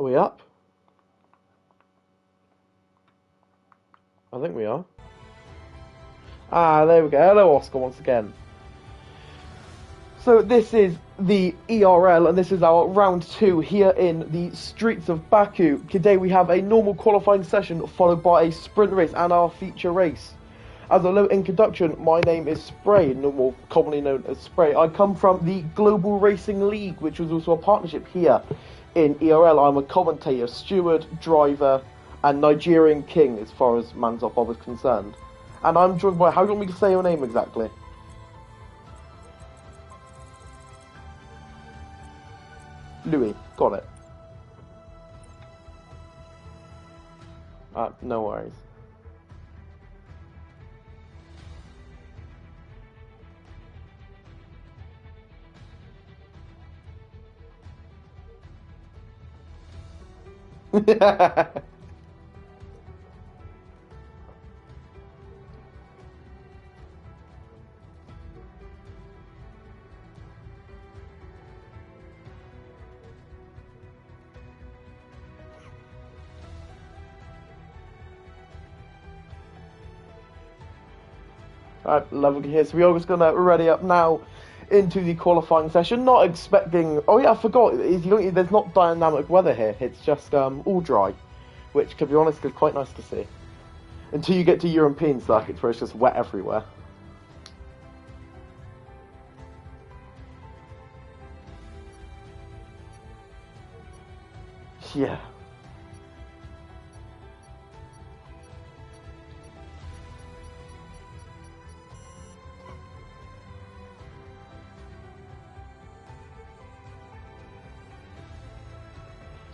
we up? I think we are. Ah, there we go. Hello, Oscar, once again. So this is the ERL, and this is our round 2 here in the streets of Baku. Today we have a normal qualifying session followed by a sprint race and our feature race. As a little introduction, my name is Spray, more commonly known as Spray. I come from the Global Racing League, which was also a partnership here in ERL. I'm a commentator, steward, driver, and Nigerian king as far as Manzop Bob is concerned. And I'm joined by, how do you want me to say your name exactly? Louis, got it. No worries. Alright, lovely here. So we are just going to ready up now into the qualifying session. Not expecting... Oh yeah, I forgot. There's not dynamic weather here. It's just all dry. Which, to be honest, is quite nice to see. Until you get to European circuits where it's just wet everywhere. Yeah.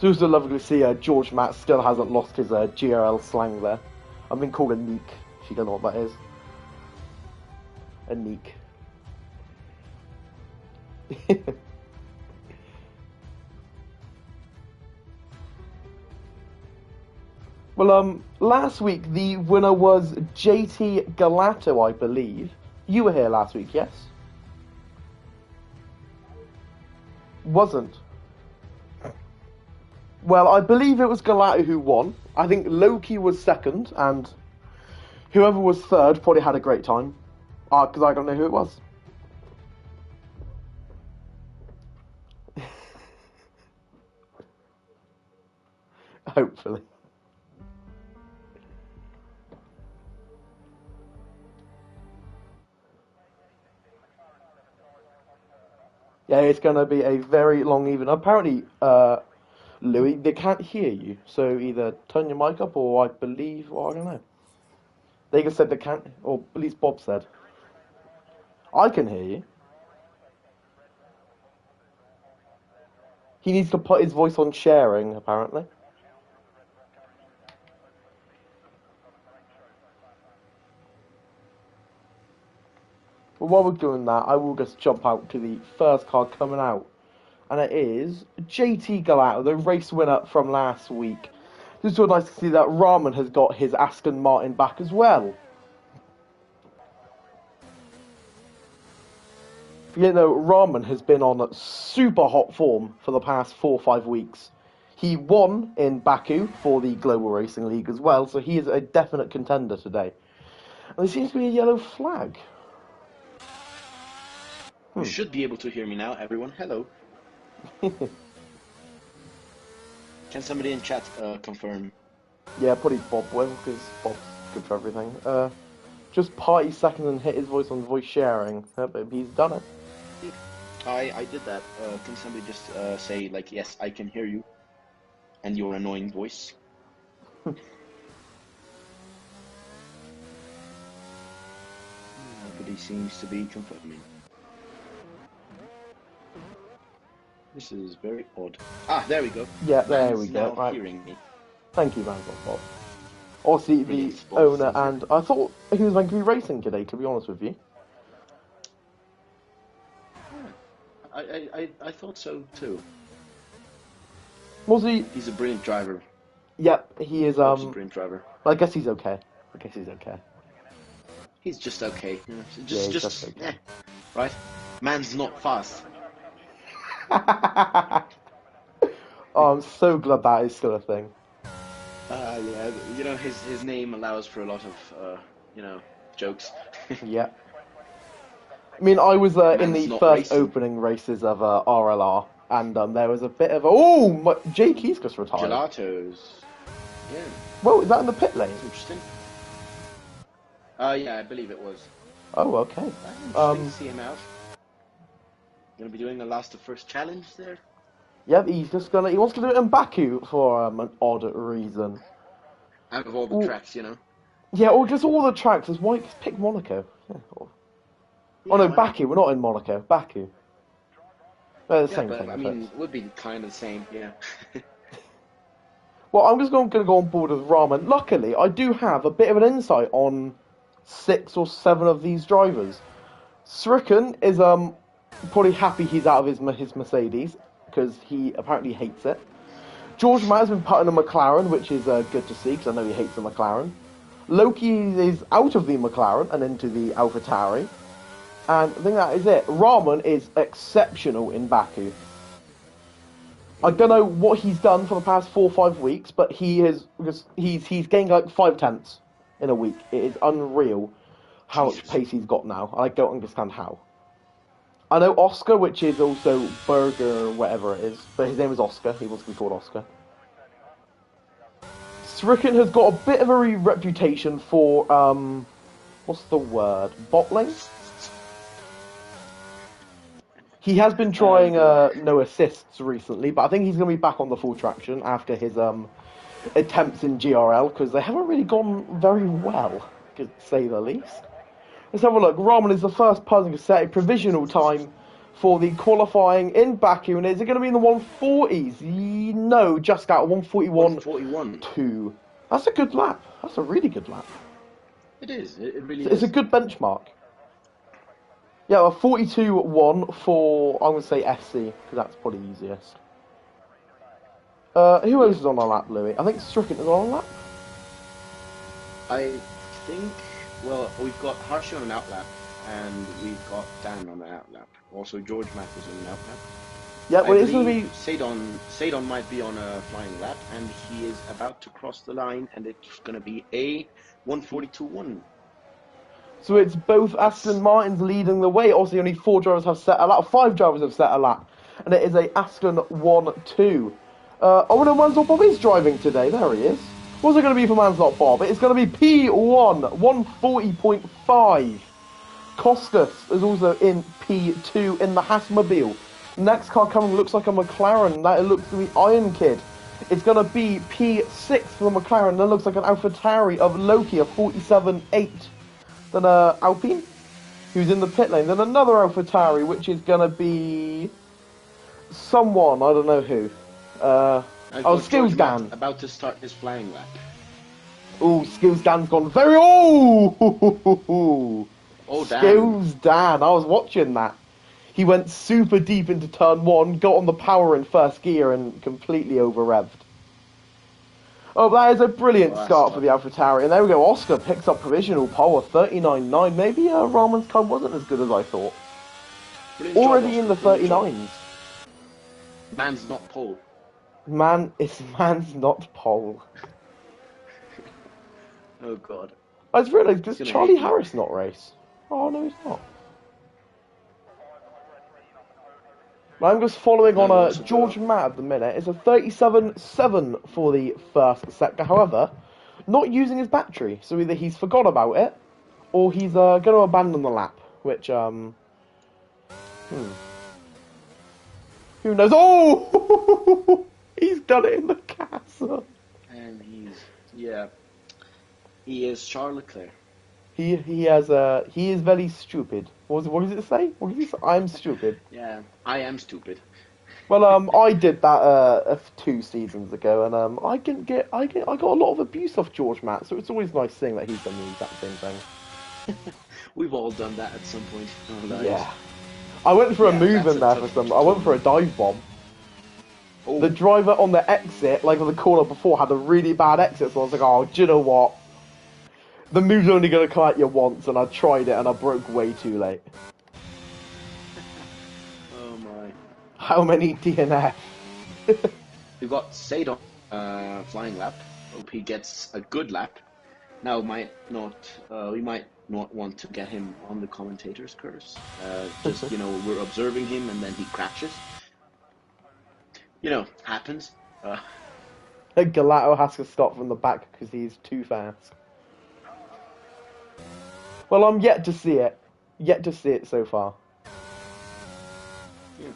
It's also lovely to see George Matt still hasn't lost his GRL slang there. I've been called a neek, if you don't know what that is. A neek. Well, last week the winner was JT Galato, I believe. You were here last week, yes? Wasn't. Well, I believe it was Galato who won. I think Loki was second, and whoever was third probably had a great time. Because I don't know who it was. Hopefully. Yeah, it's going to be a very long evening. Apparently, Louis, they can't hear you, so either turn your mic up or I believe, well, I don't know. They just said they can't, or at least Bob said. I can hear you. He needs to put his voice on sharing, apparently. But while we're doing that, I will just jump out to the first car coming out. And it is JT Galato, the race winner from last week. It's so nice to see that Rahman has got his Aston Martin back as well. You know, Rahman has been on super hot form for the past 4 or 5 weeks. He won in Baku for the Global Racing League as well, so he is a definite contender today. And there seems to be a yellow flag. You should be able to hear me now, everyone. Hello. Can somebody in chat confirm? Yeah, probably Bob will, because Bob's good for everything. Just party second and hit his voice on voice sharing. He's done it. I did that. Can somebody just say, like, yes, I can hear you, and your annoying voice? Nobody seems to be confirming. This is very odd. Ah, there we go. Yeah, there we go. Now right. Hearing me. Thank you, Bob. Obviously, the owner, and I thought he was going to be racing today, to be honest with you. I thought so too. Was he? He's a brilliant driver. Yep, he is. He's a brilliant driver. I guess he's okay. He's just okay. Just okay. Eh, right? Man's not fast. Oh, I'm so glad that is still a thing. Yeah, you know, his name allows for a lot of, you know, jokes. Yeah. I mean, I was in Man's the not first racing. opening races of RLR, and there was a bit of Jake Keys just retired. Gelatos. Yeah, Well, is that in the pit lane? that's interesting. Yeah, I believe it was. Oh, okay. That's interesting to Um, see him out. Gonna be doing a last to first challenge there. yeah, he wants to do it in Baku for an odd reason. Out of all the Well, tracks, you know. yeah, or just all the tracks. Is why just pick Monaco. Yeah. Oh Yeah, no, why not? Baku. We're not in Monaco. Baku. The Yeah, same but thing, I I mean, suppose. it would be kind of the same. Yeah. Well, I'm just going to go on board with Ramen. Luckily, I do have a bit of an insight on 6 or 7 of these drivers. Srikken is probably happy he's out of his Mercedes because he apparently hates it. George Matt has been put in a McLaren, which is good to see because I know he hates the McLaren. Loki is out of the McLaren and into the AlphaTauri. And I think that is it. Rahman is exceptional in Baku. I don't know Ooh, what he's done for the past 4 or 5 weeks, but he's gained like 5 tenths in a week. It is unreal how much Jesus. pace he's got now. I don't understand how. I know Oscar, which is also Burger or whatever it is, but his name is Oscar. He wants to be called Oscar. Srikken has got a bit of a reputation for what's the word? Bottling. He has been Oh trying God. no assists recently, but I think he's going to be back on the full traction after his attempts in GRL because they haven't really gone very well, to say the least. Let's have a look. Rahman is the first person to set a provisional time for the qualifying in Baku, and is it going to be in the 140s? No, just out 141. 141.2. That's a good lap. That's a really good lap. It is. It really It's a is. good benchmark. Yeah, a 42.1 for, I'm going to say SC, because that's probably easiest. Who else Yeah. is on a lap, Louis? I think Stricken is on a lap. I think. Well, we've got Harsha on an outlap, and we've got Dan on an outlap. Also, George Mack is on an outlap. Yeah, I well, it's going to believe be. Sadon might be on a flying lap, and he is about to cross the line, and it's going to be a 142.1. So it's both Aston That's Martins leading the way. Also, only 5 drivers have set a lap, and it is a Aston 1-2. Oh no, Man's Not Bob is driving today. There he is. What's it going to be for Man's Not Bob? It's going to be P1 140.5. Costas is also in P2 in the Haasmobile. Next car coming looks like a McLaren. That it looks to be Iron Kid. It's going to be P6 for the McLaren. That looks like an AlphaTauri of Loki, a 47.8. Then Alpine, who's in the pit lane. Then another AlphaTauri, which is going to be someone. I don't know who. I've Oh, got Skills George Matt Dan. about to start his flying lap. Oh, Skills Dan's gone very. Oh! Oh, Dan. Skills Dan. I was watching that. He went super deep into turn 1, got on the power in first gear, and completely over revved. Oh, that is a brilliant Oh, that's start for the tough. AlphaTauri. And there we go. Oscar picks up provisional pole of 39.9. Maybe Rahman's time wasn't as good as I thought. Brilliant job, Already in Oscar. the Brilliant job. 39s. Man's not pole. Man's not pole. Oh, God. I just realised, He's does going to Charlie hate me. Harris not race? Oh, no, he's not. I'm just following on No, a also George Matt at the minute. It's a 37.7 for the first sector. However, not using his battery. So either he's forgot about it, or he's going to abandon the lap. Which, who knows? Oh! He's done it in the castle. And yeah, he is Charles Leclerc. He is very stupid. What does it say? What does it say? I'm stupid. Yeah, I am stupid. Well, I did that 2 seasons ago, and I got a lot of abuse off George Matt, so it's always nice seeing that he's done the exact same thing. We've all done that at some point in our lives. Yeah, I went for a Yeah, move that's in a there tough for some. I went for a dive bomb. The Oh, driver on the exit, like on the corner before, had a really bad exit, so I was like, oh, do you know what? The move's only going to come at you once, and I tried it, and I broke way too late. oh my. How many DNF? we've got Sadon flying lap. Hope he gets a good lap. Now, we might not want to get him on the commentator's curse. Just, we're observing him and then he crashes. Happens. Gelato has to stop from the back because he's too fast. Well, I'm yet to see it. Yet to see it so far. Yeah.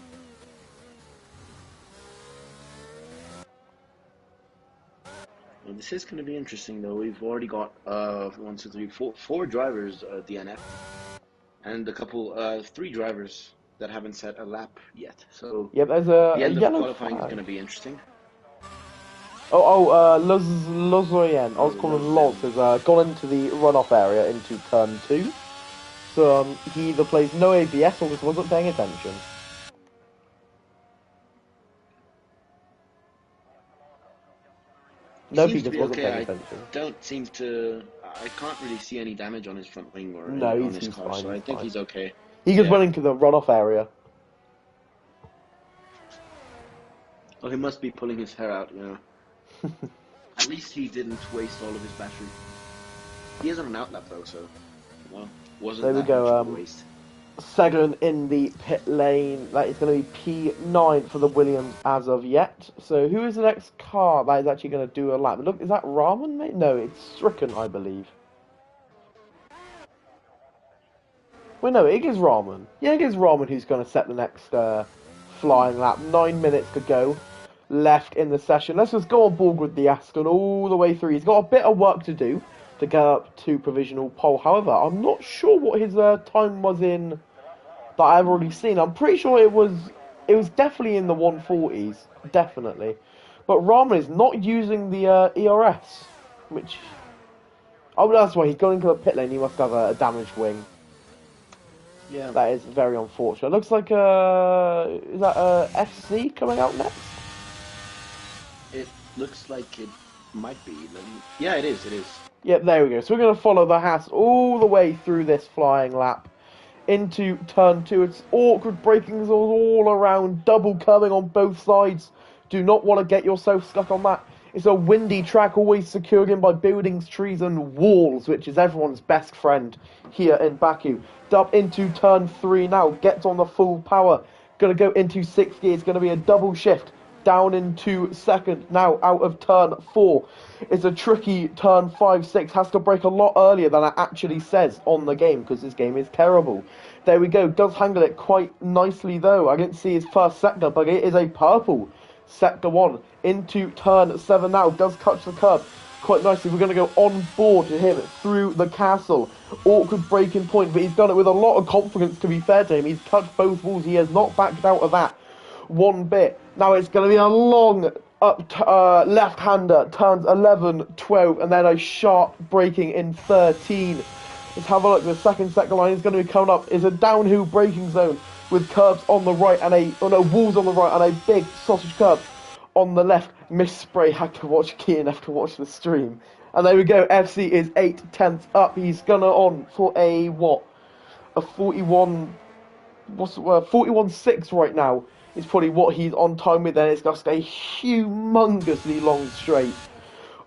Well, this is going to be interesting, though. We've already got 4 drivers DNF, and three drivers that haven't set a lap yet. So yeah, there's the a end of yellow qualifying flag. is going to be interesting. Lozoyen, I was calling Loz, has gone into the runoff area into turn 2. So he either plays no ABS or just wasn't paying attention. Nope, he just wasn't paying attention. I can't really see any damage on his front wing or No, on his car, fine, so I think he's okay. He just went into the runoff area. Oh, he must be pulling his hair out, At least he didn't waste all of his battery. He is on an outlap though, so wasn't that much of a waste. Second in the pit lane. That is going to be P9 for the Williams as of yet. So who is the next car that is actually going to do a lap? Look, is that Ramen, mate? No, it's Stricken, I believe. Well, no, it is Ramen. Yeah, it is Ramen who's going to set the next flying lap. 9 minutes to go left in the session. Let's just go on board with the Aston all the way through. He's got a bit of work to do to get up to provisional pole. However, I'm not sure what his time was in that I've already seen. I'm pretty sure it was definitely in the 140s, definitely. But Ramen is not using the ERS, which that's why he's going into the pit lane. He must have a damaged wing. Yeah, that is very unfortunate. Looks like is that FC coming out next? It looks like it might be. Yeah, it is. Yep, there we go. So we're going to follow the Haas all the way through this flying lap into turn 2. It's awkward braking all around, double curving on both sides. Do not want to get yourself stuck on that. It's a windy track, always secured in by buildings, trees and walls, which is everyone's best friend here in Baku. Up into turn 3 now, gets on the full power. Going to go into 6th gear. It's going to be a double shift. Down into 2nd, now out of turn 4. It's a tricky turn 5, 6. Has to brake a lot earlier than it actually says on the game, because this game is terrible. There we go. Does handle it quite nicely, though. I didn't see his first sector, but it is a purple sector 1. Into turn 7 now. Does touch the curb quite nicely. We're going to go on board to him through the castle. Awkward braking point, but he's done it with a lot of confidence, to be fair to him. He's touched both walls. He has not backed out of that one bit. Now it's going to be a long left-hander, turns 11, 12, and then a sharp braking in 13. Let's have a look. The second sector line is going to be coming up. It's a downhill braking zone with curbs on the right and walls on the right and a big sausage curb on the left. Miss Spray had to watch Kian have to watch the stream. And there we go. FC is 8/10 up. He's gonna on for a 41. 41.6 right now. Is probably what he's on time with, and it's just a humongously long straight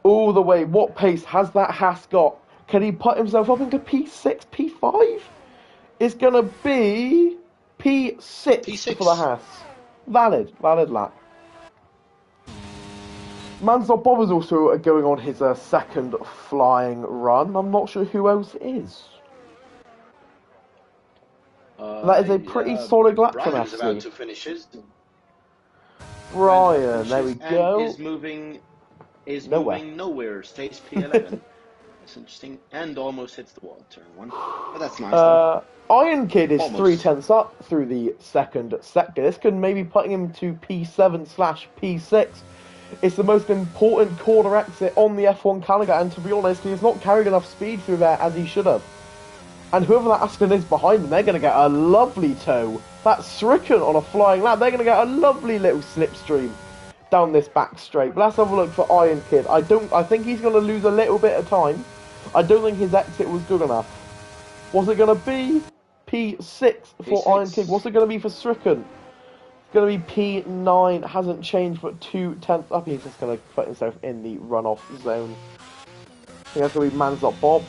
all the way. What pace has that Haas got? Can he put himself up into P6, P5? It's gonna be P6 for the Haas. Valid lap. Mansell Bob is also going on his second flying run. I'm not sure who else is. That is a pretty solid lap from FC. Is about to finish his. Brian, there we go. Is moving nowhere. Stays P11. That's interesting. And almost hits the wall. Turn 1. But that's nice. Iron Kid is 3/10 up through the second sector. This could maybe put him to P7/P6. It's the most important corner exit on the F1 calendar, and to be honest, he's not carrying enough speed through there as he should have. And whoever that Aston is behind them, they're going to get a lovely tow. That's Stricken on a flying lap. They're going to get a lovely little slipstream down this back straight. But let's have a look for Iron Kid. I think he's going to lose a little bit of time. I don't think his exit was good enough. What's it going to be? P6 for Iron Kid. What's it going to be for Stricken? going to be P9, hasn't changed, but 2/10 up. He's just going to put himself in the runoff zone. I think that's going to be Manzot Bob,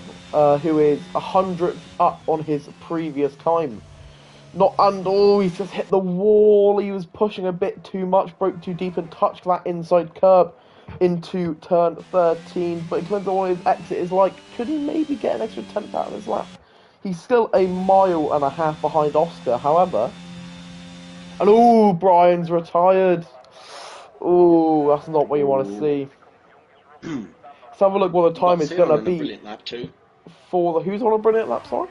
who is 100th up on his previous time. Not and oh, he's just hit the wall. He was pushing a bit too much, broke too deep, and touched that inside curb into turn 13. But it depends on what his exit is like. Could he maybe get an extra 10th out of his lap? He's still a mile and a half behind Oscar, however. And oh, Brian's retired. Oh, that's not what you want to see. Let's have a look what the time is going to be. Brilliant lap too. For the who's on a brilliant lap, sorry?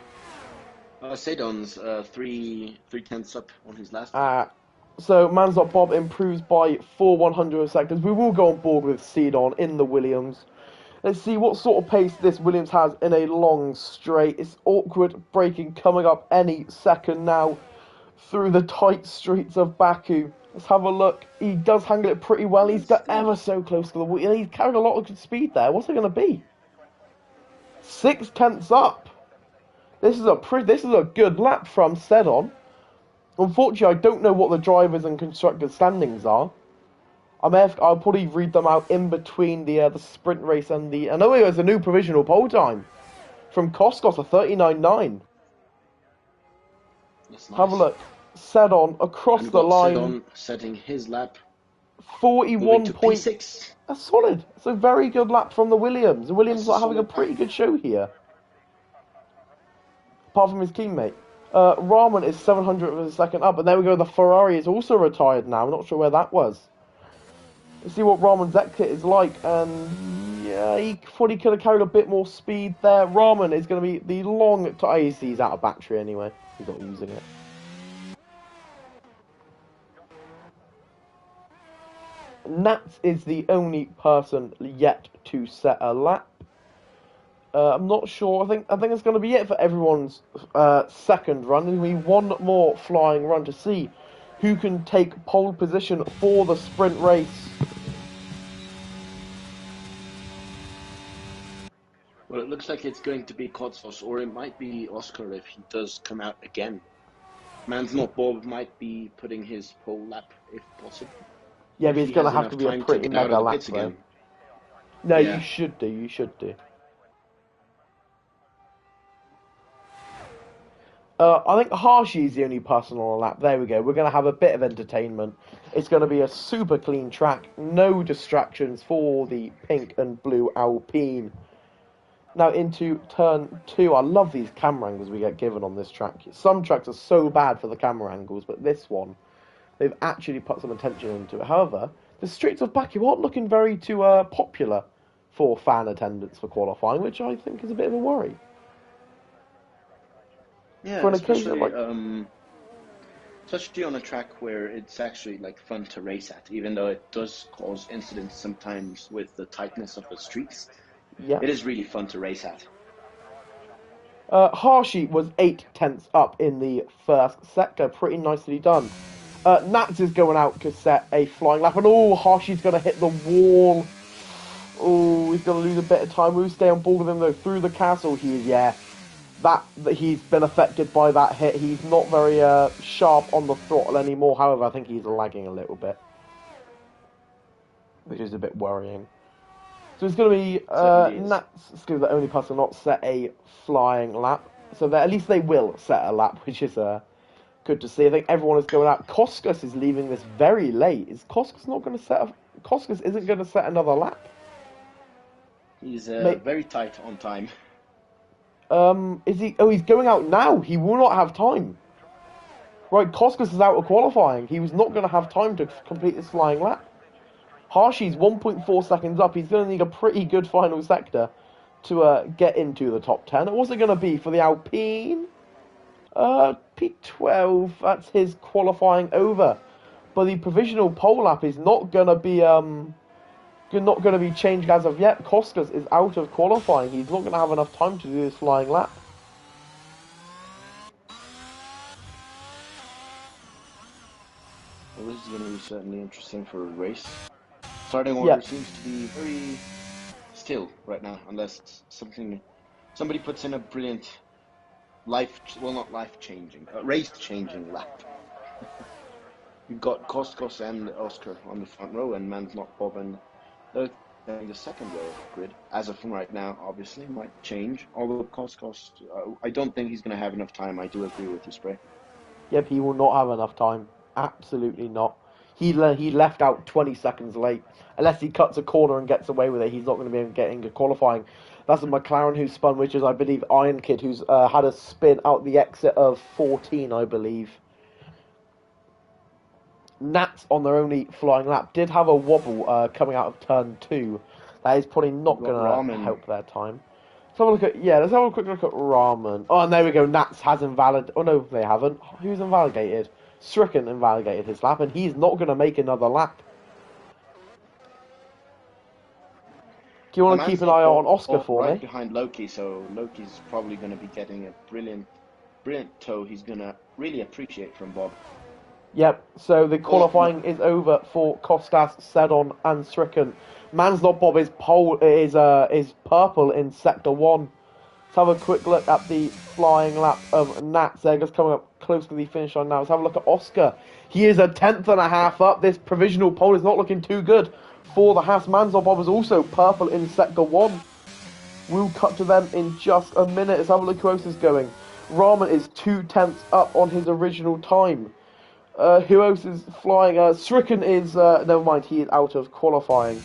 Sadon's 3/10 up on his last lap. So Manzot Bob improves by 4/100 seconds. We will go on board with Sedon in the Williams. Let's see what sort of pace this Williams has in a long straight. It's awkward braking coming up any second now through the tight streets of Baku. Let's have a look. He does handle it pretty well. He's got ever so close to the wheel. He's carried a lot of good speed there. What's it going to be? 6/10 up. This is a good lap from Sedon. Unfortunately, I don't know what the drivers and constructors standings are. I'll probably read them out in between the sprint race and the. I know there's a new provisional pole time from Koskos, a 39.9. That's nice. Have a look. Sedon across the line. Sedon setting his lap. 41 points. P6. That's solid. It's a very good lap from the Williams. The Williams are having a pretty good show here. Apart from his teammate. Rahman is 700th of a second up, and there we go. The Ferrari is also retired now. I'm not sure where that was. Let's see what Rahman's exit is like, and yeah, he thought he could have carried a bit more speed there. Rahman is going to be the long. He's out of battery anyway. He's not using it. Nats is the only person yet to set a lap. I'm not sure. I think it's going to be it for everyone's second run. There's going to be one more flying run to see who can take pole position for the sprint race. Well, it looks like it's going to be Kotzos, or it might be Oscar if he does come out again. Manzot Bob might be putting his pole lap if possible. Yeah, but it's going to have to be a pretty mega lap though. No, yeah. You should do. I think Harshy is the only person on a lap. There we go. We're going to have a bit of entertainment. It's going to be a super clean track. No distractions for the pink and blue Alpine. Now into turn 2. I love these camera angles we get given on this track. Some tracks are so bad for the camera angles, but this one, they've actually put some attention into it. However, the streets of Baku aren't looking very too popular for fan attendance for qualifying, which I think is a bit of a worry. Yeah, especially on a track where it's actually like fun to race at, even though it does cause incidents sometimes with the tightness of the streets. Yeah, it is really fun to race at. Harshy was 8/10 up in the first sector, pretty nicely done. Nats is going out to set a flying lap, and Harshy's going to hit the wall. Oh, he's going to lose a bit of time. We'll stay on board with him though through the castle. That he's been affected by that hit. He's not very sharp on the throttle anymore. However, I think he's lagging a little bit, which is a bit worrying. So it's going to be Nats is the only person not set a flying lap. So at least they will set a lap, which is good to see. I think everyone is going out. Koskos is leaving this very late. Is Koskos not going to Koskos isn't going to set another lap? He's very tight on time. Is he? Oh, he's going out now. He will not have time. Right, Koskos is out of qualifying. He was not going to have time to complete this flying lap. Harshy's 1.4 seconds up. He's going to need a pretty good final sector to get into the top 10. What's it going to be for the Alpine? P12. That's his qualifying over. But the provisional pole lap is not going to be changed as of yet. Koskos is out of qualifying. He's not going to have enough time to do this flying lap. Well, this is going to be certainly interesting for a race. Starting order seems to be very still right now, unless somebody puts in a brilliant race-changing lap. You've got Kostkos and Oscar on the front row, and man's not Bob and the second row of the grid. As of right now, obviously, might change. Although Kostkos, I don't think he's going to have enough time. I do agree with you, Spray. Yep, he will not have enough time. Absolutely not. He left out 20 seconds late. Unless he cuts a corner and gets away with it, he's not going to be able to get into qualifying. That's a McLaren who spun, which is, I believe, Iron Kid, who's had a spin out the exit of 14, I believe. Nats, on their only flying lap, did have a wobble coming out of turn 2. That is probably not going to help their time. Let's have a quick look at Ramen. Oh, and there we go. Nats has invalidated. Oh no, they haven't. Who's invalidated? Stricken invalidated his lap, and he's not going to make another lap. Do you want to keep an eye on Oscar for me? Right behind Loki, so Loki's probably going to be getting a brilliant tow. He's going to really appreciate from Bob. Yep. So the qualifying is over for Kostas, Sedon, and Stricken. Man's Not Bob is purple in sector 1. Let's have a quick look at the flying lap of Nats. They're just coming up close to the finish line now. Let's have a look at Oscar. He is a 10th.5 up. This provisional pole is not looking too good for the Haas. Man's Not Bob is also purple in sector 1. We'll cut to them in just a minute. Let's have a look who else is going. Rahman is 2/10 up on his original time. Who else is flying? Stricken is, never mind, he is out of qualifying.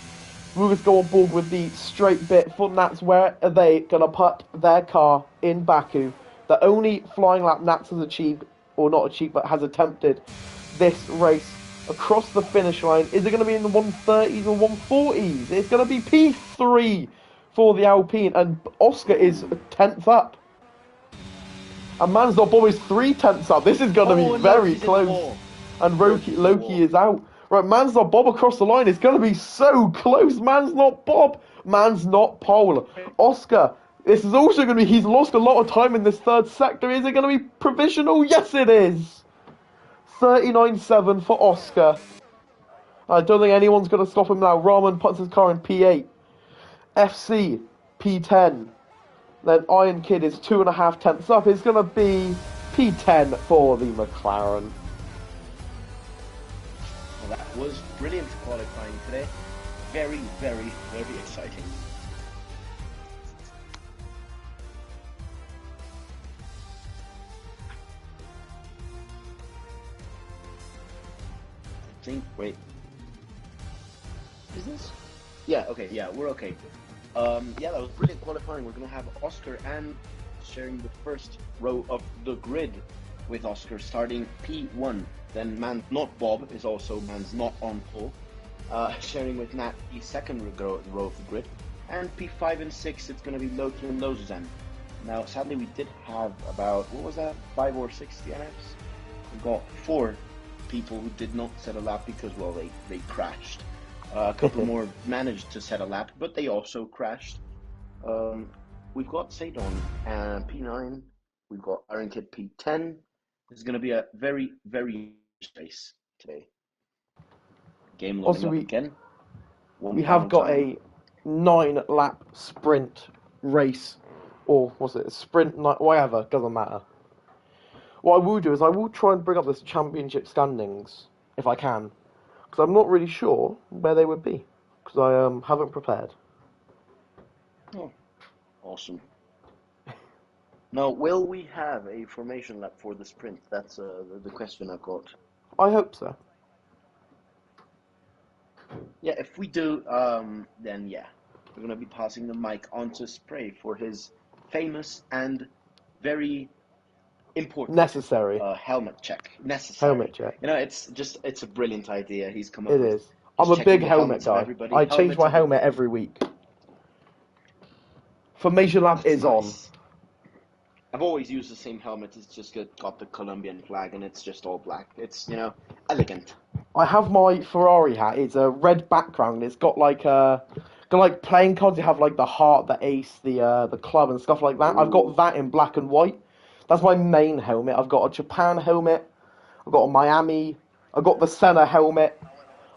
We'll just go on board with the straight bit for Nats. Where are they going to put their car in Baku? The only flying lap Nats has achieved, or not achieved, but has attempted this race across the finish line. Is it going to be in the 130s or 140s? It's going to be P3 for the Alpine, and Oscar is 10th up. And Man's Not Bob is 3/10 up. This is going to be very close. And Loki is out. Right, Man's Not Bob across the line is going to be so close. Man's Not Bob. Man's Not Pole. Oscar, this is also going to be... He's lost a lot of time in this third sector. Is it going to be provisional? Yes, it is. 39.7 for Oscar. I don't think anyone's going to stop him now. Rahman puts his car in P8. FC, P10. Then Iron Kid is 2.5 up. It's going to be P10 for the McLaren. Well, that was brilliant qualifying today. Very, very, very exciting. I think, wait. Is this? Yeah, okay, yeah, we're okay. Yeah, that was brilliant qualifying. We're going to have Oscar and sharing the first row of the grid with Oscar starting P1. Then Man's Not Bob is also Man's Not on pole, sharing with Nat the second row of the grid. And P5 and 6, it's going to be Loki and Lozan. Now, sadly, we did have about, what was that, 5 or 6 DNFs? We got 4 people who did not set a lap because, well, they crashed. A couple more managed to set a lap, but they also crashed. We've got Sadon P9. We've got Iron Kid P10. This is going to be a very, very race today. Game loading up again. We have got a 9-lap sprint race, or was it a sprint? Whatever, doesn't matter. What I will do is I will try and bring up this championship standings if I can. Because I'm not really sure where they would be. Because I haven't prepared. Oh, awesome. Now, will we have a formation lap for the sprint? That's the question I've got. I hope so. Yeah, if we do, then yeah. We're going to be passing the mic on to Spray for his famous and very important necessary helmet check. Necessary helmet check. You know, it's a brilliant idea he's come up with. It is. I'm a big helmet guy. I change my helmet every week. Formation lap is on. I've always used the same helmet. It's just got the Colombian flag and it's just all black. It's, you know, elegant. I have my Ferrari hat. It's a red background. It's got like playing cards. You have like the heart, the ace, the club and stuff like that. Ooh. I've got that in black and white. That's my main helmet. I've got a Japan helmet. I've got a Miami. I've got the Senna helmet.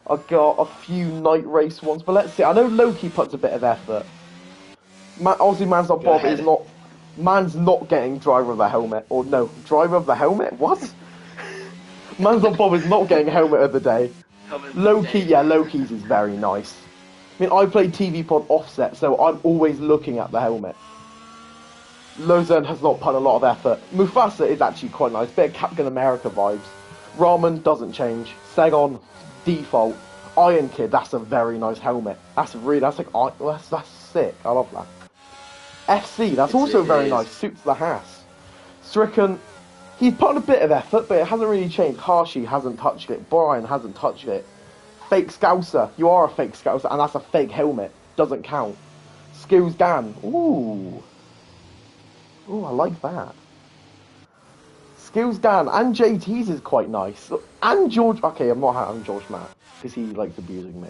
I've got a few night race ones. But let's see. I know Loki puts a bit of effort. Obviously, Man's Not Bob is not... Man's not getting driver of the helmet. Or no, driver of the helmet? What? Man's Not Bob is not getting helmet of the day. Low-key, yeah, Low-key's is very nice. I mean, I play TV pod offset, so I'm always looking at the helmet. Lozen has not put a lot of effort. Mufasa is actually quite nice. Bit of Captain America vibes. Ramen doesn't change. Segon, default. Iron Kid, that's a very nice helmet. That's sick. I love that. FC, that's also very nice. Suits the Haas. Stricken, he's put in a bit of effort, but it hasn't really changed. Harshy hasn't touched it. Brian hasn't touched it. Fake Scouser, you are a fake Scouser, and that's a fake helmet. Doesn't count. Skills Gan, ooh. Ooh, I like that. Skills Dan and JT's is quite nice. And George... Okay, I'm not having George Matt, because he likes abusing me.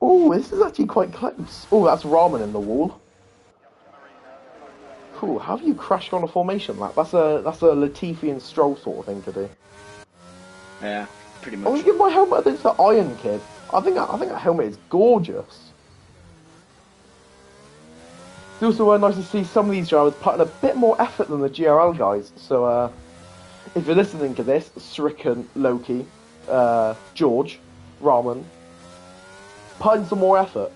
Ooh, this is actually quite close. Ooh, that's Ramen in the wall. Cool, how have you crashed on a formation lap? That's a Latifi and Stroll sort of thing to do. Yeah, pretty much. I'm gonna give my helmet to the Iron Kid. I think that helmet is gorgeous. It's also nice to see some of these drivers putting a bit more effort than the GRL guys. So, if you're listening to this, Srikan, Loki, George, Ramen, putting some more effort.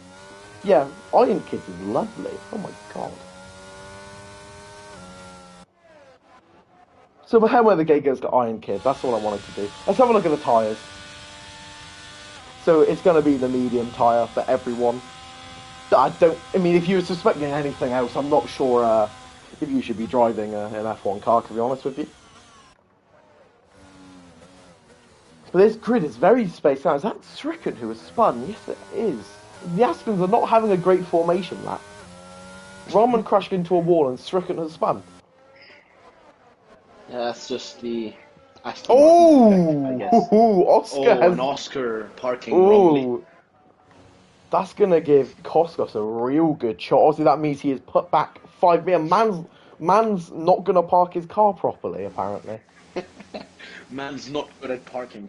Yeah, Iron Kid is lovely. Oh my god. So, the helmet of the gate goes to Iron Kid. That's all I wanted to do. Let's have a look at the tyres. So, it's going to be the medium tyre for everyone. I mean, if you were suspecting anything else, I'm not sure if you should be driving an F1 car, to be honest with you. But this grid is very spaced out. Is that Stricken who was spun? Yes, it is. The Aspens are not having a great formation lap. Ramen crashed into a wall and Stricken has spun. Yeah, that's just the Aston Martin effect, I guess. Oscar has... an Oscar parking wrongly. That's going to give Kostos a real good shot. Obviously, that means he is put back 5 meters. Man's not going to park his car properly, apparently. Man's not good at parking.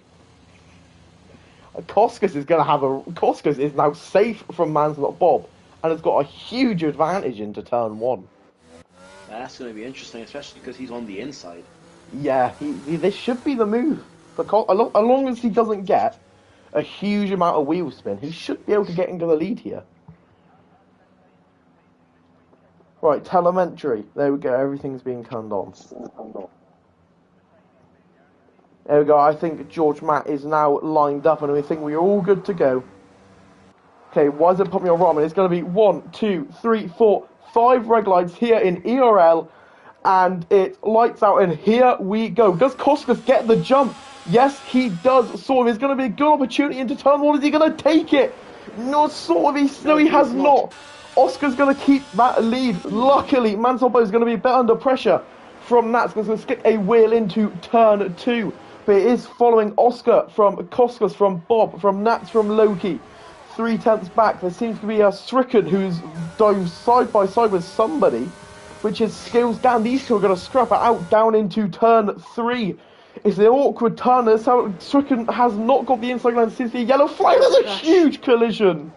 Koskas is going to have a... Koskas is now safe from Man's Not Bob and has got a huge advantage into turn 1. That's going to be interesting, especially because he's on the inside. Yeah, this should be the move. As long as he doesn't get a huge amount of wheel spin, he should be able to get into the lead here. Right, telemetry. There we go, everything's being turned on. There we go, I think George Matt is now lined up and we think we're all good to go. Okay, why is it put me on Ramen? It's going to be 1, 2, 3, 4, 5 red lights here in ERL and it lights out and here we go. Does Koskas get the jump? Yes, he does. Sort of. It's going to be a good opportunity into turn 1. Is he going to take it? No, sort of. No, he has not. Oscar's going to keep that lead. Luckily, Mansobo is going to be a bit under pressure from Nats. Going to skip a wheel into turn 2. But it is following Oscar from Koskas, from Bob, from Nats, from Loki. 3 tenths back. There seems to be a Stricken who's dived side by side with somebody, which is Skills down. These two are going to scrap it out down into turn 3. It's an awkward turn. That's how Stricken has not got the inside line. Seems to be a yellow flag. There's a huge collision.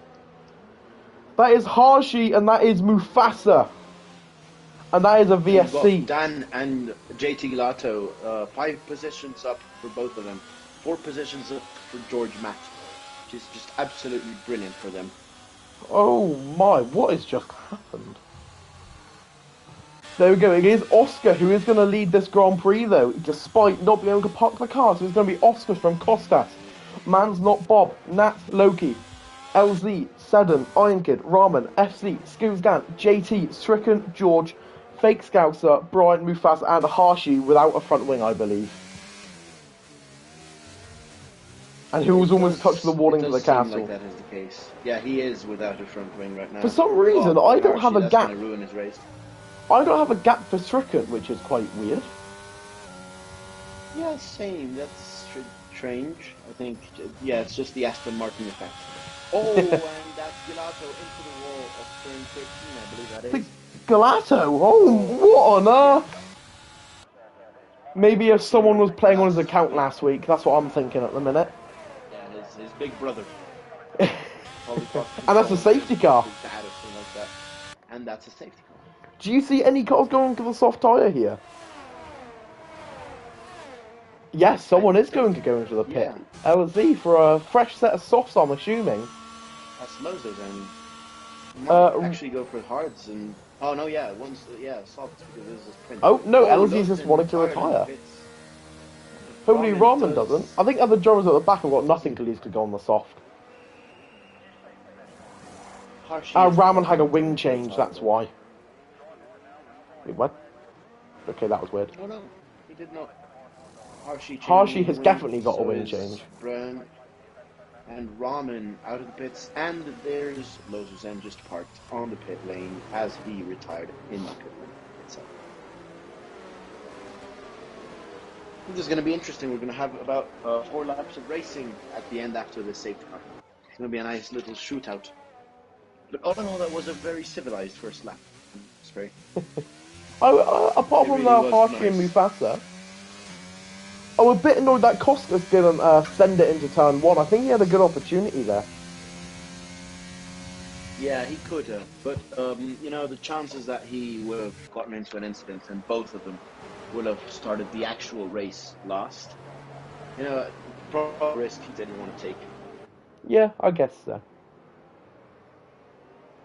That is Harshy and that is Mufasa. And that is a VSC. Dan and JT Gelato, 5 positions up for both of them. 4 positions up for George Matt. Which is just absolutely brilliant for them. Oh my, what has just happened? There we go, it is Oscar who is going to lead this Grand Prix though, despite not being able to park the car. So it's going to be Oscar from Kostas, Man's Not Bob, Nat, Loki, LZ, Sedan, Iron Kid, Ramen, FC, Skills JT, Stricken, George, Fake Scouser, Brian, Mufasa and Harshy without a front wing, I believe. And who was almost touched the warning to the castle. Like that is the case. Yeah, he is without a front wing right now. For some reason, I don't have a gap. That's going to ruin his race. I don't have a gap for Stricken, which is quite weird. Yeah, same. That's strange. I think, yeah, it's just the Aston Martin effect. Oh, and that's Gelato into the wall of turn 13, I believe that is. Gelato? Oh, what on earth? Maybe if someone was playing on his account last week, that's what I'm thinking at the minute. Yeah, his big brother. And that's a safety car. His dad or something like that. And that's a safety car. Do you see any cars going to the soft tyre here? Yes, someone is going to go into the pit. Yeah, LZ for a fresh set of softs, I'm assuming. that's Moses, and he might Uh, actually go for hards and. Oh no, yeah, softs because this is a sprint. oh, no, Oh, LZ's just Lawson wanting to retired in the retire. pits. Hopefully Ramen Ramen doesn't. I think other drivers at the back have got nothing to lose to go on the soft. Harshy is Ramen had a definitely wing taking the change, place out of that's it. why. Wait, what? Okay, that was weird. Oh no, he did not. Harshy Harshy changing the has wing, definitely got a so wing is change. Brown and Ramen out of the pits, and there's Lotus M just parked on the pit lane as he retired in the pit lane itself. This is going to be interesting. We're going to have about 4 laps of racing at the end after the safety car. It's going to be a nice little shootout. But all in all, that was a very civilized first lap. Spray. Apart It from really was Harshy and nice. Mufasa, I was a bit annoyed that Koskas didn't send it into turn 1. I think he had a good opportunity there. Yeah, he could have, but the chances that he would have gotten into an incident and both of them would have started the actual race last. Probably risk he didn't want to take. Yeah, I guess so.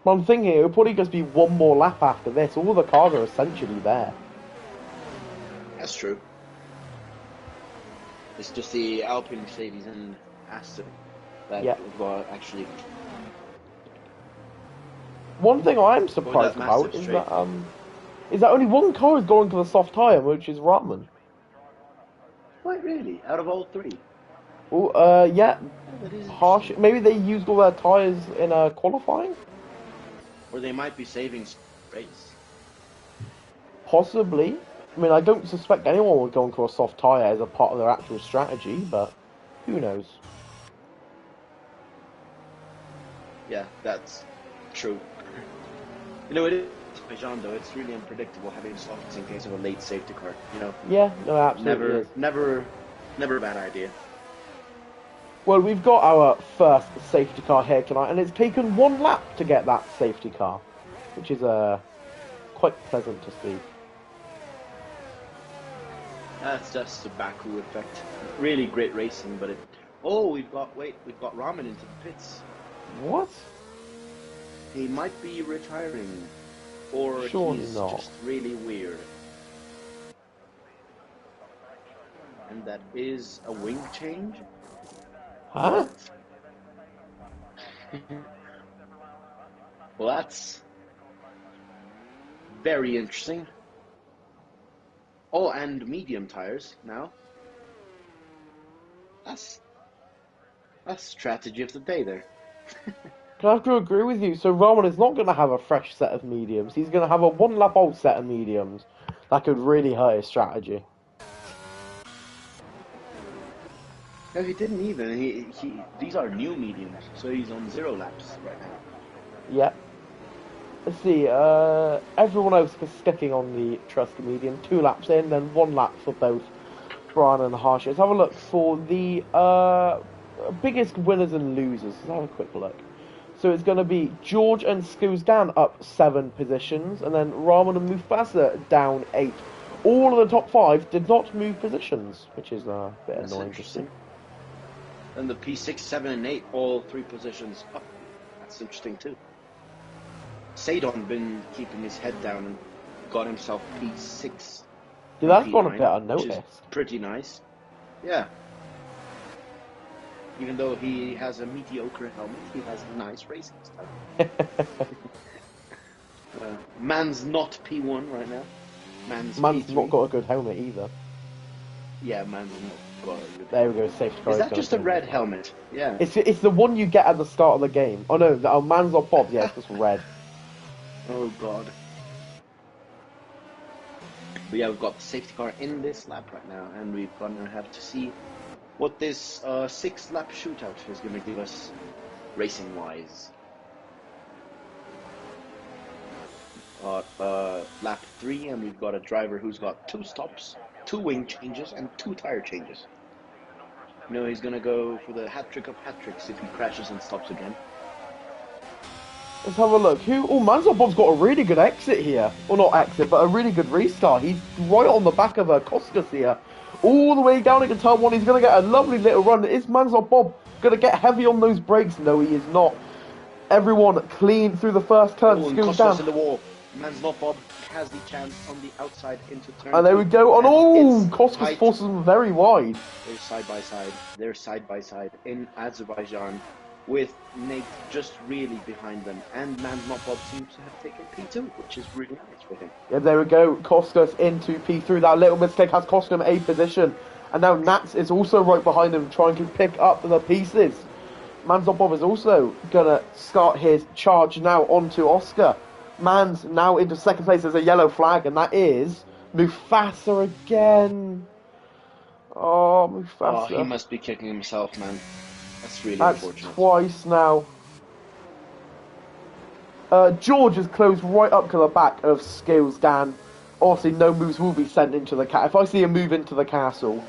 But I'm thinking it would probably just be one more lap after this. All the cars are essentially there. That's true. It's just the Alpine, Mercedes, and Aston that Yeah. got actually One thing I'm going that surprised massive about straight. is that only one car is going to the soft tyre, which is Rotman. Quite really, out of all 3. Oh, yeah, Oh, that is Harsh. interesting. Maybe they used all their tyres in qualifying. Or they might be saving race. Possibly. I mean, I don't suspect anyone would go into a soft tyre as a part of their actual strategy, but who knows? Yeah, that's true. It is Jean though. It's really unpredictable having softs in case of a late safety car. Yeah, no, absolutely Never, is. never, never a bad idea. Well, we've got our first safety car here tonight, and it's taken 1 lap to get that safety car, which is quite pleasant to see. That's just the Baku effect. Really great racing, but we've got Ramen into the pits. What? He might be retiring, or Surely he's not. just really weird. And that is a wing change? Huh? What? Well, that's very interesting. Oh, and medium tires now. That's strategy of the day there. I have to agree with you. So Roman is not going to have a fresh set of mediums. He's going to have a 1 lap old set of mediums. That could really hurt his strategy. No, he didn't even. These are new mediums, so he's on 0 laps right now. Yeah. Let's see. Everyone else is sticking on the trust medium. 2 laps in, then 1 lap for both Brian and Harsh. Let's have a look for the biggest winners and losers. Let's have a quick look. So it's going to be George and Skuzgan up 7 positions, and then Rahman and Mufasa down 8. All of the top 5 did not move positions, which is a bit That's annoying interesting. to see. And the P6, 7, and 8, all 3 positions up. That's interesting too. Sadon been keeping his head down and got himself P6. Yeah, that's P9, gone a bit which is unnoticed. pretty nice. Yeah. Even though he has a mediocre helmet, he has a nice racing style. Man's not P1 right now. Man's Man's P3. not got a good helmet either. Yeah, man's not got a good There we helmet. go, safety car. Is that just a red helmet? Yeah. It's the one you get at the start of the game. Oh no, Man's or Bob's, yeah, it's just red. Oh god. But yeah, we've got the safety car in this lap right now, and we're gonna have to see what this 6-lap shootout is gonna give us racing wise. Lap 3, and we've got a driver who's got 2 stops, 2 wing changes, and 2 tire changes. He's gonna go for the hat trick of hat tricks if he crashes and stops again. Let's have a look. Man's or Bob's got a really good exit here. Well, not exit, but a really good restart. He's right on the back of Kostas here. all the way down into turn 1. He's going to get a lovely little run. Is Manslot Bob going to get heavy on those brakes? No, he is not. Everyone clean through the first turn. Oh, and Skills Costas down. in the wall. Manslot Bob has the chance on the outside into turn And there 2. we go. And oh, Kostas tight. forces them very wide. They're side by side. They're side by side in Azerbaijan, with Nate just really behind them. And Manslot Bob seems to have taken P2, which is really nice for him. Yeah, there we go. Kostas into P3. That little mistake has cost him a position. And now Nats is also right behind him, trying to pick up the pieces. Manslot Bob is also going to start his charge now onto Oscar. Mans now into second place. There's a yellow flag, and that is Mufasa again. Oh, Mufasa. Oh, he must be kicking himself, man. That's really That's unfortunate. Twice now. George is closed right up to the back of Skills Dan. Obviously, no moves will be sent into the castle. If I see a move into the castle,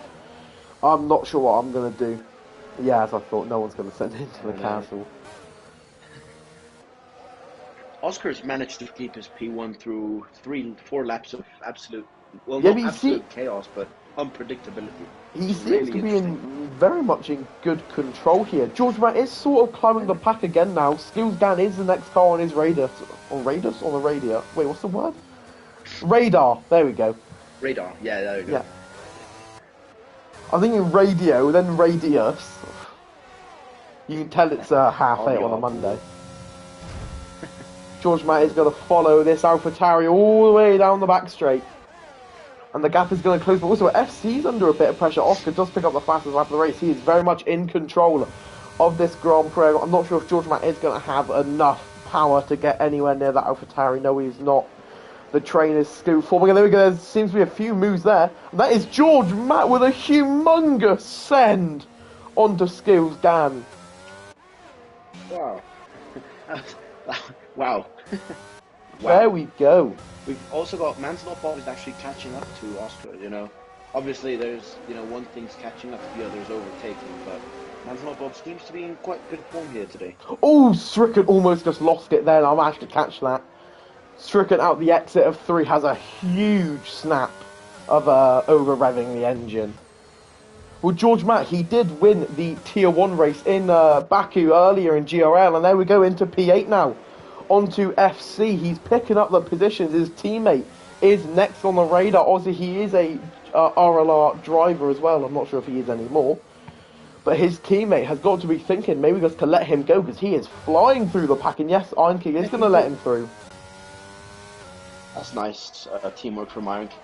I'm not sure what I'm going to do. Yeah, as I thought, no one's going to send it into the castle. Oscar's managed to keep his P1 through 3-4 laps of absolute, well, Yeah, not absolute chaos, but unpredictability. He seems to be very much in good control here. George Matt is sort of climbing the pack again now. Skills Dan is the next car on his radar. On Raiders? On the radar? Wait, what's the word? Radar. There we go. Radar. Yeah, there we go. Yeah. I'm thinking radio, then radius. You can tell it's half 8 on a Monday. George Matt is going to follow this AlphaTauri all the way down the back straight. And the gap is going to close, but also FC's under a bit of pressure. Oscar does pick up the fastest lap of the race. He is very much in control of this Grand Prix. I'm not sure if George Matt is going to have enough power to get anywhere near that AlphaTauri. No, he's not. The train is still forming. And there we go. There seems to be a few moves there. And that is George Matt with a humongous send onto Skills Dan. Wow. Wow. There we go. We've also got Manslot Bob is actually catching up to Oscar, you know. Obviously there's, one thing's catching up, the other's overtaking, but Manslot Bob seems to be in quite good form here today. Oh, Stricken almost just lost it there, and I managed to catch that. Stricken out the exit of 3 has a huge snap of over-revving the engine. Well, George Matt, he did win the Tier 1 race in Baku earlier in GRL, and there we go into P8 now. Onto FC, he's picking up the positions. His teammate is next on the radar. Obviously, he is a RLR driver as well. I'm not sure if he is anymore. But his teammate has got to be thinking maybe just to let him go, because he is flying through the pack. And yes, Iron King is going to let him through. That's nice teamwork from Iron King.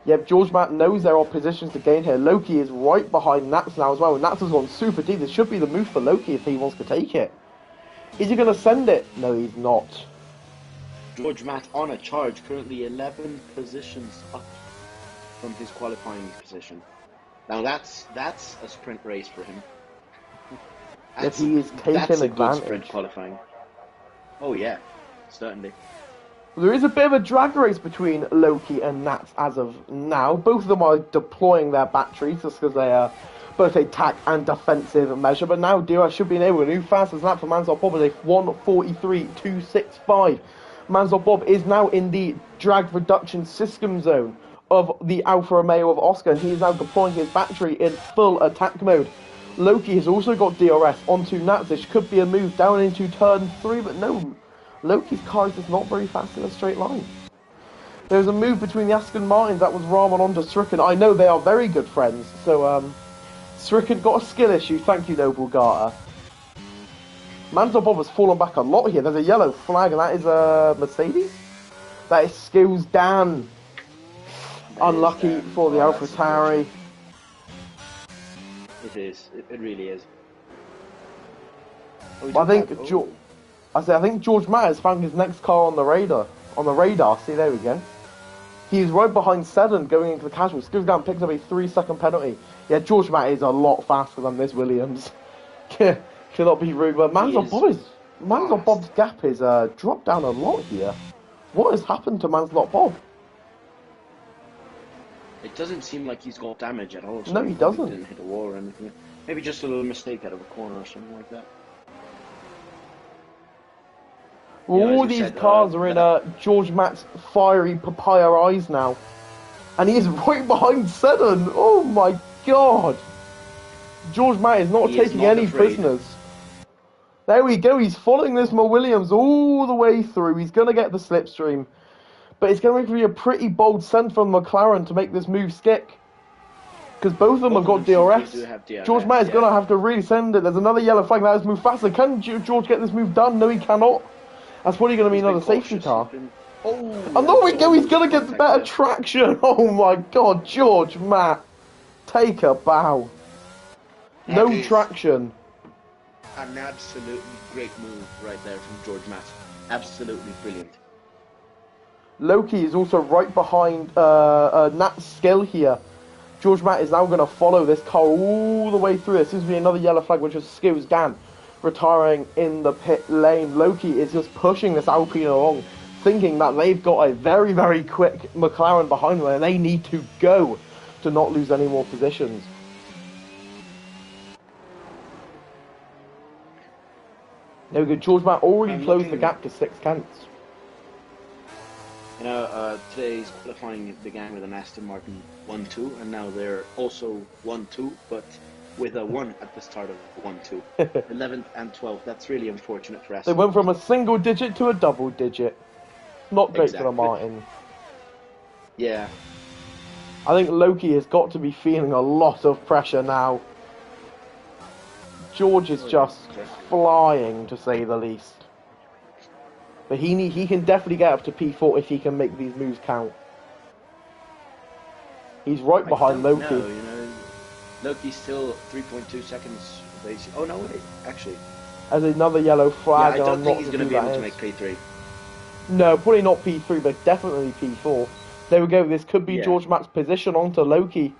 Yep, George Matt knows there are positions to gain here. Loki is right behind Nats now as well. And Nats has gone super deep. This should be the move for Loki if he wants to take it. Is he going to send it? No, he's not. George Matt on a charge, currently 11 positions up from his qualifying position. Now that's a sprint race for him. If he is taking that's a advantage. good sprint qualifying. Oh yeah, certainly. There is a bit of a drag race between Loki and Nats as of now. Both of them are deploying their batteries just because they are both attack and defensive measure. But now Dira should be able to do fastest lap for Manslot Bob is a 1:43.265. Manslot Bob is now in the drag reduction system zone of the Alfa Romeo of Oscar, and he is now deploying his battery in full attack mode. Loki has also got DRS onto Nats. This could be a move down into turn 3, but no, Loki's car is just not very fast in a straight line. There's a move between the Aston Martins that was Rahman onto Stricken. I know they are very good friends, so Stricken got a skill issue. Thank you, Noble Garter. Manslot Bob has fallen back a lot here. There's a yellow flag, and that is Mercedes. That is Skills Dan. Unlucky for the AlphaTauri. It is. It really is. I think George Matt has found his next car on the radar. See, there we go. He's right behind Seddon going into the casual. Skills Dan picks up a 3-second penalty. Yeah, George Matt is a lot faster than this Williams. Cannot be rude, but Manslot Bob's gap is dropped down a lot here. What has happened to Manslot Bob? It doesn't seem like he's got damage at all. So no, he doesn't. He didn't hit a wall or anything. Maybe just a little mistake out of a corner or something like that. Well, all these cars are in George Matt's fiery papaya eyes now. And he is right behind Seddon. Oh my god. George Matt is not He is taking not any afraid. prisoners. There we go. He's following this Mo Williams all the way through. He's going to get the slipstream. But it's going to be a pretty bold send from McLaren to make this move stick. Because both of them have got DRS. Do have DRS. George Matt is going to have to really send it. There's another yellow flag. That is move faster. Can George get this move done? No, he cannot. That's probably going to be another safety car. Oh, And there we go. He's going to get better traction. Oh my god. George Matt. Take a bow. No traction. An absolutely great move right there from George Matt. Absolutely brilliant. Loki is also right behind Nat's skill here. George Matt is now going to follow this car all the way through. There seems to be another yellow flag, which is Skills Gan retiring in the pit lane. Loki is just pushing this Alpine along, thinking that they've got a very, very quick McLaren behind them and they need to go to not lose any more positions. There we go. George Matt already closed the gap to 6/10. You know, today's qualifying began with an Aston Martin 1-2, and now they're also 1-2, but with a 1 at the start of 1-2. 11th and 12th, that's really unfortunate for Aston. They went from a single digit to a double digit. Not great for the Martin. Yeah. I think Loki has got to be feeling a lot of pressure now. George is just flying, to say the least. But he can definitely get up to P4 if he can make these moves count. He's right behind Loki. No, you know, Loki's still 3.2 seconds. Oh no, wait, actually. As another yellow flag. Yeah, I don't think he's going to be able to make P3. No, probably not P3, but definitely P4. There we go. This could be George Matt's position onto Loki.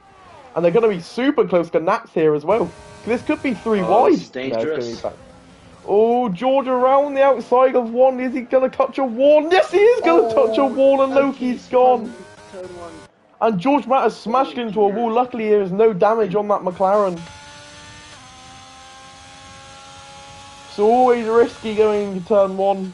And they're going to be super close to Nats here as well. This could be 3 wide. This is dangerous. No, oh, George around the outside of 1. Is he going to touch a wall? Yes, he is going to touch a wall, and Loki's gone. And George Matt has smashed into a wall. Luckily, there is no damage on that McLaren. It's always risky going to turn 1.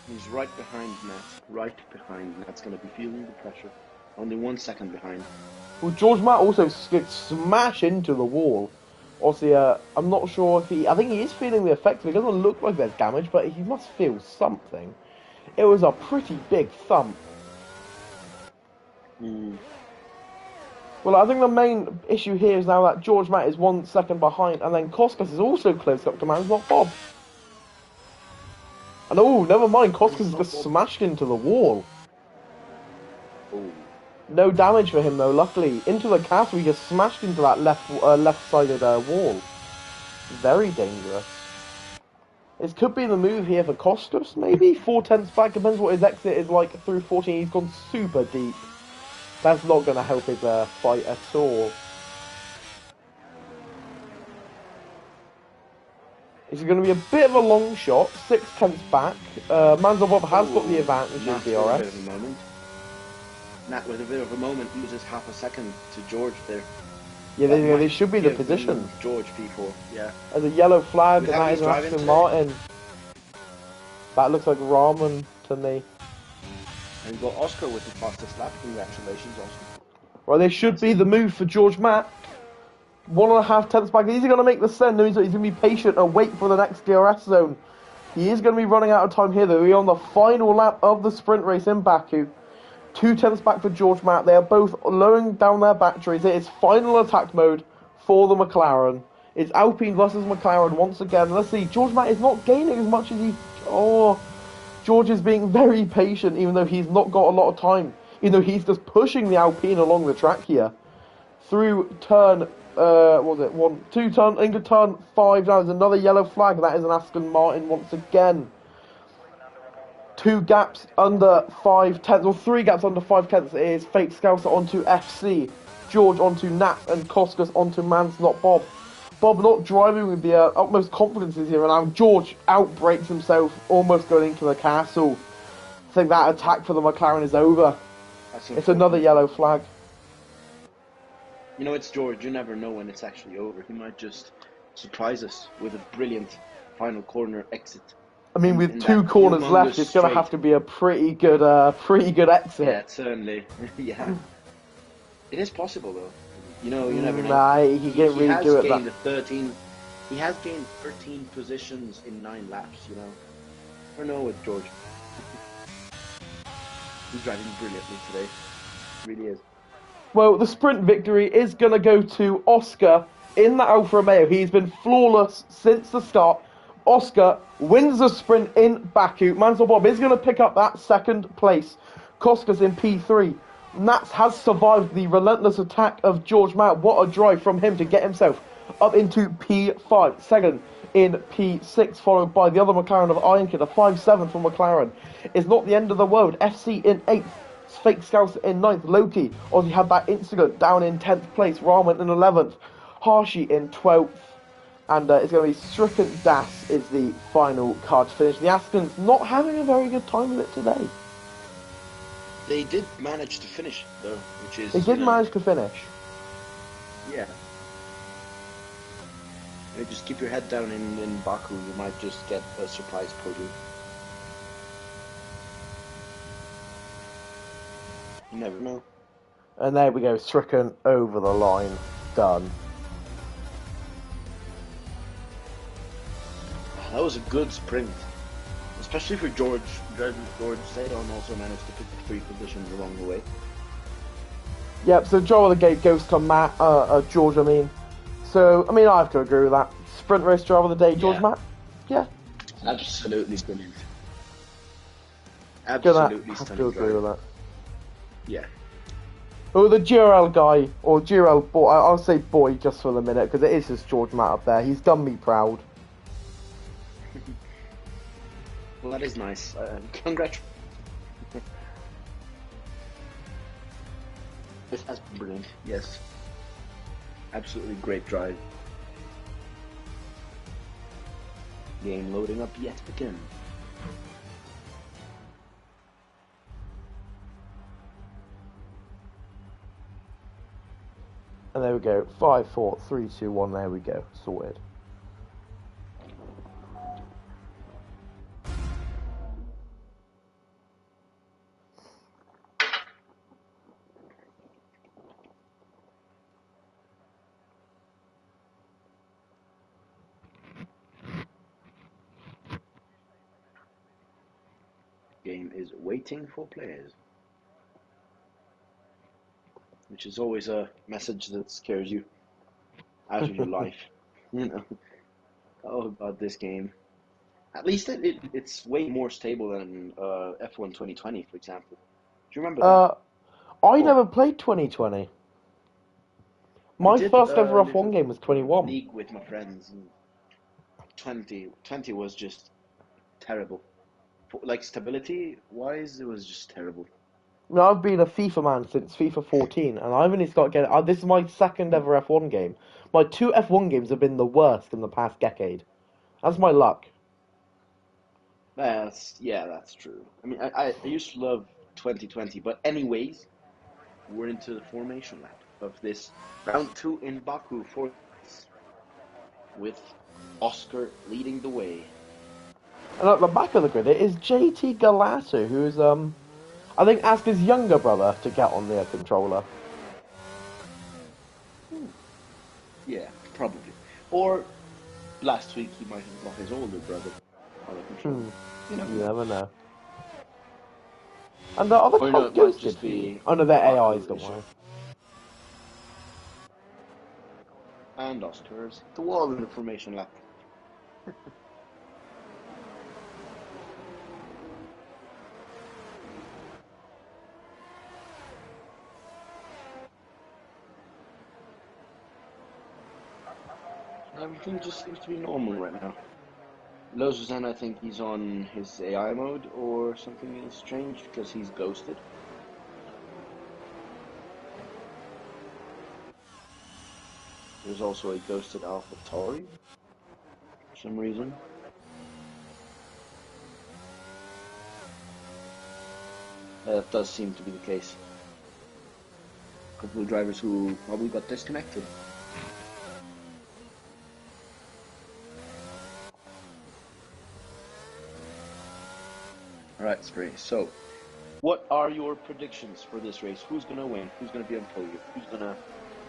He's right behind Matt. Right behind. Matt's going to be feeling the pressure. Only 1 second behind. Well, George Matt also gets smashed into the wall. Obviously, I'm not sure if he... I think he is feeling the effects. It doesn't look like there's damage, but he must feel something. It was a pretty big thump. Well, I think the main issue here is now that George Matt is 1 second behind, and then Koskas is also close up to Mans, not Bob. And oh, never mind, Koskas just smashed into the wall. No damage for him though, luckily. Into the castle, he just smashed into that left-sided wall. Very dangerous. This could be the move here for Kostas, maybe? 4/10 back, depends what his exit is like through 14. He's gone super deep. That's not going to help his fight at all. It's going to be a bit of a long shot, 6/10 back. Manzelbob has got the advantage in DRS. Nat, with a bit of a moment, loses half a second to George there. Yeah, they should be the position. George P4, yeah. As a yellow flag, and that is Aston Martin. That looks like Rahman to me. And you've got Oscar with the fastest lap. Congratulations, Oscar. Well, they should be the move for George Matt. 1.5 tenths back. Is he going to make the send? No, he's going to be patient and wait for the next DRS zone. He is going to be running out of time here, though. We're on the final lap of the sprint race in Baku. 2 tenths back for George Matt. They are both lowering down their batteries. It is final attack mode for the McLaren. It's Alpine versus McLaren once again. Let's see. George Matt is not gaining as much as he... Oh, George is being very patient, even though he's not got a lot of time. Even though he's just pushing the Alpine along the track here. Through turn... what was it? 1, 2 turn... Into turn 5 now. There's another yellow flag. That is an Aston Martin once again. 2 gaps under 5 tenths, or 3 gaps under 5 tenths is Fake Scouser onto FC, George onto Nat, and Koskas onto Mans, not Bob. Bob not driving with the utmost confidence here, and now George outbrakes himself, almost going into the castle. I think that attack for the McLaren is over. It's another yellow flag. You know, it's George. You never know when it's actually over. He might just surprise us with a brilliant final corner exit. I mean, with in two that corners humongous left, it's going to have straight. to be a pretty good Yeah, exit. certainly. Yeah, it is possible though. You never know. Nah, he He didn't he really has do it that. gained 13. He has gained 13 positions in 9 laps. Never know with George. He's driving brilliantly today. Really is. Well, the sprint victory is going to go to Oscar in the Alfa Romeo. He's been flawless since the start. Oscar wins the sprint in Baku. Mansell Bob is going to pick up that second place. Koska's in P3. Nats has survived the relentless attack of George Matt. What a drive from him to get himself up into P5. Second in P6, followed by the other McLaren of Ironkid, a 5-7 from McLaren. It's not the end of the world. FC in 8th. Fake Scouts in 9th. Loki obviously had that incident down in 10th place. Rahman in 11th. Harshi in 12th. And it's going to be Stricken Das is the final car to finish. The Askins not having a very good time with it today. They did manage to finish though, which is They did manage to finish. yeah. Just keep your head down in Baku. You might just get a surprise podium. You never know. And there we go, Stricken over the line. Done. That was a good sprint, especially for George. George Saydon also managed to pick 3 positions along the way. Yep, so Joe of the Gate goes to Matt, George, I mean. So, I mean, I have to agree with that. Sprint race driver of the day, George Matt? Yeah. Absolutely brilliant. Gonna Absolutely have stunning to agree with that. Yeah. Oh, the GRL guy, or GRL boy, I'll say boy just for the minute, because it is just George Matt up there. He's done me proud. Well, that is nice. Congratulations. This has been brilliant. Yes. Absolutely great drive. Game loading up yet again. And there we go. 5, 4, 3, 2, 1. There we go. Sorted. Game is waiting for players, which is always a message that scares you out of your life. Oh god, this game. At least it's way more stable than F1 2020, for example. Do you remember that? I Oh, never played 2020. I My did first a ever F1 little game was 21. league with my friends, and 2020 was just terrible. Like stability wise, it was just terrible. I mean, I've been a FIFA man since FIFA 14, and I've only started getting. This is my second ever F1 game. My 2 F1 games have been the worst in the past decade. That's my luck. That's true. I mean, I used to love 2020, but anyways, we're into the formation lap of this round 2 in Baku for with Oscar leading the way. And at the back of the grid, it is JT Galatu, who's I think asked his younger brother to get on the controller. Yeah, probably. Or last week he might have got his older brother on the controller. You never know. And the other Or cars it might ghosted just for you. be Oh no, they're Baku AIs, don't issue. worry. And Oscar's the wall in the formation lap. Everything just seems to be normal right now. Lozuzan, I think he's on his AI mode or something is changed because he's ghosted. There's also a ghosted AlphaTauri for some reason. That does seem to be the case. A couple of drivers who probably got disconnected. All right, Spray. So, what are your predictions for this race? Who's gonna win? Who's gonna be on podium? Who's gonna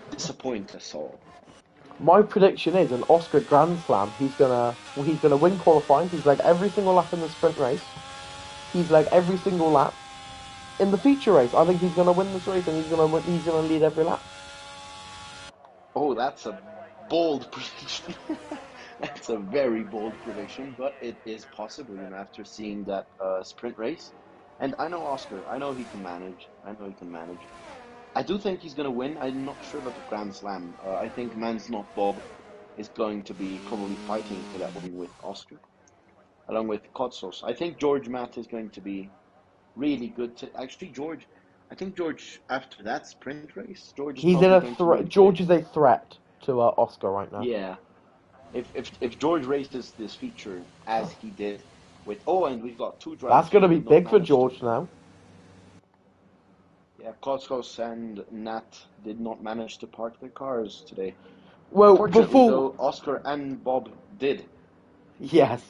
disappoint us all? My prediction is an Oscar Grand Slam. He's gonna win qualifying. He's like every single lap in the sprint race. He's like every single lap in the feature race. I think he's gonna win this race and he's gonna lead every lap. Oh, that's a bold prediction. That's a very bold prediction, but it is possible, after seeing that sprint race. And I know Oscar. I know he can manage. I know he can manage. I do think he's going to win. I'm not sure about the Grand Slam. I think Man's Not Bob is going to be probably fighting for that win with Oscar, along with Kotsos. I think George Matt is going to be really good. Actually, George, I think George, after that sprint race, George is He's in probably a going to really George play. is a threat to Oscar right now. Yeah. If George races this feature as he did with, and we've got two drivers That's going who to be did not big for manage to. George now. Yeah, Kotsos and Nat did not manage to park their cars today. Well, Fortunately, though, Oscar and Bob did. Yes.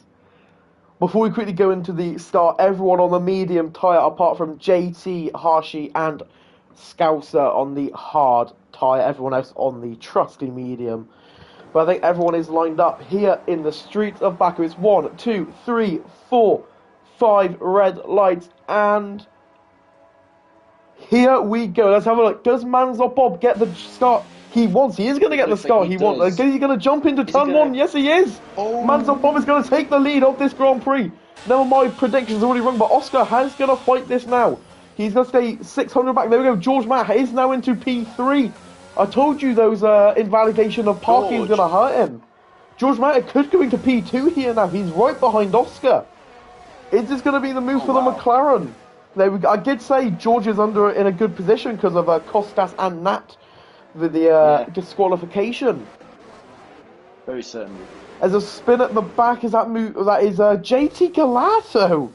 Before we quickly go into the start, everyone on the medium tyre, apart from JT, Harshy, and Scouser on the hard tyre, everyone else on the trusty medium. But I think everyone is lined up here in the streets of Baku. It's 1, 2, 3, 4, 5 red lights, and here we go. Let's have a look. Does Manzor Bob get the start he wants? He is going to get the start he wants. Is he going to jump into turn 1? Yes, he is. Oh. Manzor Bob is going to take the lead of this Grand Prix. Never mind, predictions are already wrong, but Oscar has going to fight this now. He's going to stay 600 back. There we go. George Matt is now into P3. I told you those invalidation of parking is going to hurt him. George Matt could go into P2 here now. He's right behind Oscar. Is this going to be the move for the McLaren? I did say George is in a good position because of Costas and Nat with the disqualification. Very certainly. There's a spin at the back. Is that move? That is JT Galato.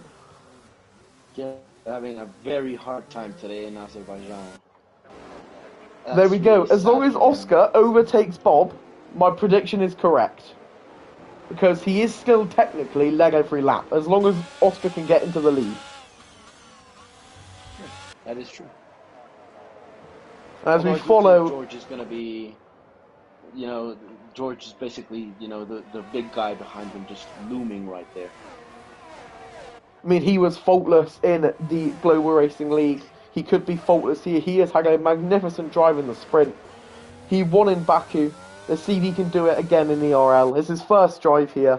Yeah, having a very hard time today in Azerbaijan. There we go. As long as Oscar overtakes Bob, my prediction is correct. Because he is still technically leg every lap. As long as Oscar can get into the lead. That is true. As we follow, George is going to be, George is basically, the big guy behind him, just looming right there. I mean, he was faultless in the Global Racing League. He could be faultless here. He has had a magnificent drive in the sprint. He won in Baku. Let's see if he can do it again in the RL. It's his first drive here.